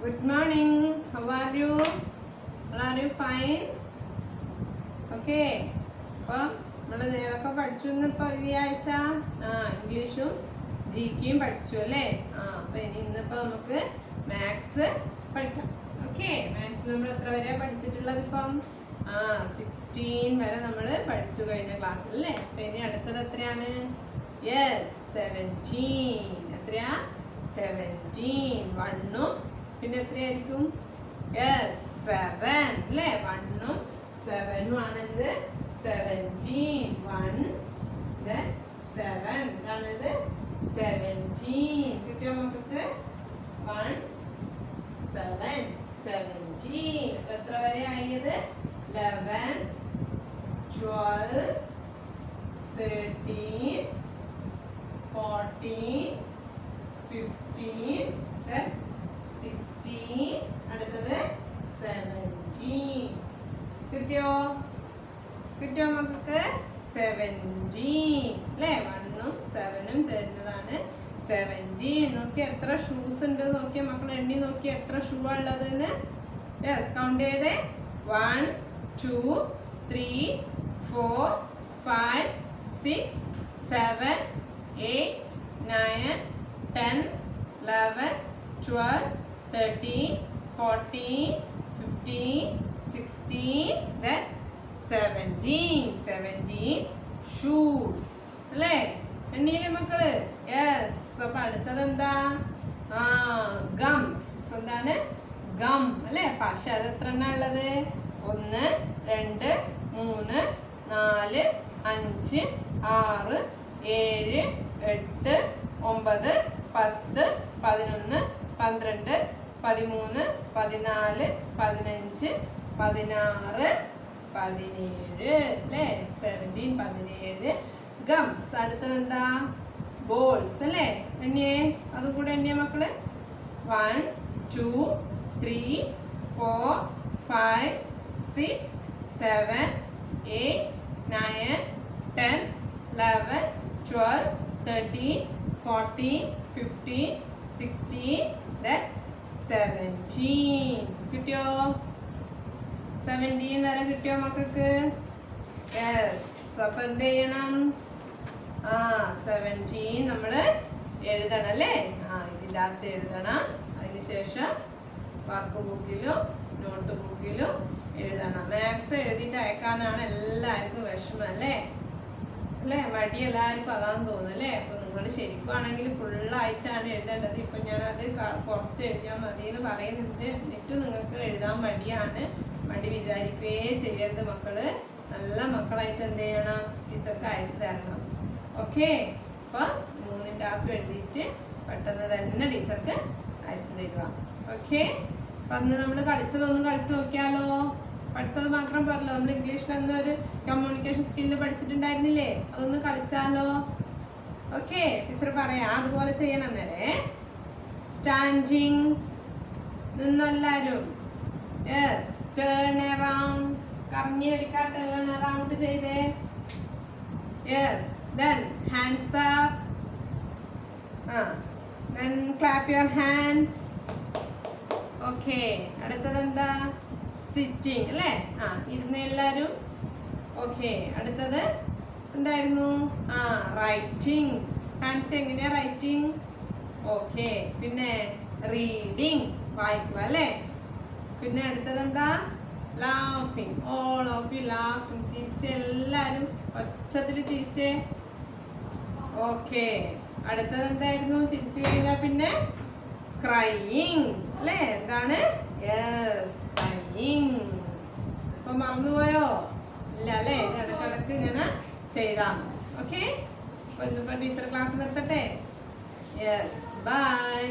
Good morning. How are you? Are you fine? Okay. അപ്പം നമ്മൾ ഏതൊക്കെ പഠിച്ചു ഇന്നിപ്പോൾ ഈ ആഴ്ച? ഇംഗ്ലീഷും ജികെയും പഠിച്ചു അല്ലേ? അപ്പം ഇന്നിപ്പോൾ നമുക്ക് മാത്സ് പഠിക്കാം. ഓക്കെ, മാത്സ് നമ്മൾ എത്ര വരെ പഠിച്ചിട്ടുള്ളത്? ഇപ്പം 16 വരെ നമ്മൾ പഠിച്ചു കഴിഞ്ഞ ക്ലാസ്സിൽ അല്ലേ? അപ്പം ഇനി അടുത്തത് എത്രയാണ്? യെസ്, 17. എത്രയാ? 17. 1ഉം പിന്നെ എത്രയായിരിക്കും? യെസ്, 7 അല്ലേ? 1ഉം 7ഉം ആണിത്. 17. 1 then 7 ഇതാണിത്. 17 കിട്ടിയോ നമുക്ക്? 1 7 17. എത്ര വരെ ആയത്? 11 12 13 14 15 then 16. അടുത്തത് 17. കിട്ടിയോ നമുക്ക്? 17 അല്ലേ? 1ഉം 7ഉം ചേരുന്നതാണ് 17. നോക്കി എത്ര ഷൂസ് ഉണ്ട് നോക്കിയ മക്കൾ, എണ്ണി നോക്കി എത്ര ഷൂ ഉള്ളതെന്ന്. യെസ്, കൗണ്ട് ചെയ്തേ. 1 2 3 4 5 6 7 8 9 10 11 12 13 14 15 16 then 17 ഷൂസ് അല്ലേ? എണ്ണീല്ലേ മക്കള്? യെസ്. അപ്പൊ അടുത്തത് എന്താ? ഗംസ്. എന്താണ്? ഗം അല്ലേ? പക്ഷെ അത് എത്ര എണ്ണ ഉള്ളത്? 1 2 3 4 5 6 7 8 9 10 11 12 13 14 15 16 17 അല്ലേ? 17 17 ഗംസ്. അടുത്തത് എന്താ? ബോൾസ് അല്ലേ? എണ്ണിയേ, അതും കൂടെ എണ്ണിയേ മക്കള്. 1 2 3 4 5 6 7 8 9 10 11 12 13 14 15 16 then 17. കിട്ടിയോ? 17 വരെ കിട്ടിയോ മക്കൾക്ക്? യെസ്. അപ്പൊ എന്ത് ചെയ്യണം? 17 നമ്മള് എഴുതണം അല്ലേ? ഇതിൻ്റെ അകത്ത് എഴുതണം. അതിനുശേഷം വർക്ക് ബുക്കിലും നോട്ട് ബുക്കിലും എഴുതണം. മാത്സ് എഴുതിയിട്ട് അയക്കാനാണ് എല്ലാവർക്കും വിഷമം അല്ലേ? മടി എല്ലാവർക്കും അതാന്ന് തോന്നുന്നു അല്ലേ? അപ്പൊ നിങ്ങൾ ശരിക്കും ആണെങ്കിൽ ഫുള്ളായിട്ടാണ് എഴുതേണ്ടത്. ഇപ്പൊ ഞാനത് കുറച്ച് എഴുതിയാൽ മതി എന്ന് പറയുന്നുണ്ട്. എന്നിട്ടും നിങ്ങൾക്ക് എഴുതാൻ മടിയാണ്. മടി വിചാരിക്കുകയേ ചെയ്യരുത് മക്കള്. നല്ല മക്കളായിട്ട് എന്ത് ചെയ്യണം? ടീച്ചർക്ക് അയച്ചു തരണം. ഓക്കെ, അപ്പൊ 3ന്റെ അകത്ത് എഴുതിയിട്ട് പെട്ടെന്ന് തന്നെ ടീച്ചർക്ക് അയച്ചു തരിക. ഓക്കെ, അപ്പൊ അന്ന് നമ്മൾ കളിച്ചതൊന്നും കളിച്ചു നോക്കിയാലോ? പഠിച്ചത് മാത്രം പറഞ്ഞല്ലോ. നമ്മൾ ഇംഗ്ലീഷിൽ ഒരു കമ്മ്യൂണിക്കേഷൻ സ്കില്ല് പഠിച്ചിട്ടുണ്ടായിരുന്നില്ലേ? അതൊന്ന് കളിച്ചാലോ? ഓക്കെ, ടീച്ചർ പറയാം. അതുപോലെ ചെയ്യണം. നേരെ സ്റ്റാൻഡിങ് നിന്നെല്ലാരും. Yes, turn around. കറങ്ങി അടിക്കാ. ടേൺ അറൗണ്ട് ചെയ്തേ. Yes, then hands up. Then clap your hands. Okay, അടുത്തത് എന്താ? സിറ്റിംഗ് അല്ലേ? ഇരുന്ന് എല്ലാരും. ഓക്കെ, അടുത്തത് എന്തായിരുന്നു? റൈറ്റിംഗ്. കാണിച്ച് എങ്ങനെയാ റൈറ്റിംഗ്? ഓക്കെ, പിന്നെ റീഡിങ്, വായിക്കുക അല്ലേ? പിന്നെ അടുത്തത് എന്താ? ലാഫിങ്. All of U ലാഫിങ്. ചിരിച്ച് എല്ലാരും ഒച്ചത്തിൽ ചിരിച്ചേ. ഓക്കെ, അടുത്തത് എന്തായിരുന്നു? ചിരിച്ചു കഴിഞ്ഞാൽ പിന്നെ ക്രൈയിങ് അല്ലേ? എന്താണ്? Yes, crying. അപ്പൊ മറന്നുപോയോ? ഇല്ല അല്ലേ? ഇടക്കിടക്ക് ഇങ്ങനെ ചെയ്താൽ. ഓക്കെ, അപ്പൊ ഇന്നിപ്പോ ടീച്ചർ ക്ലാസ് നിർത്തട്ടെ. Yes, by.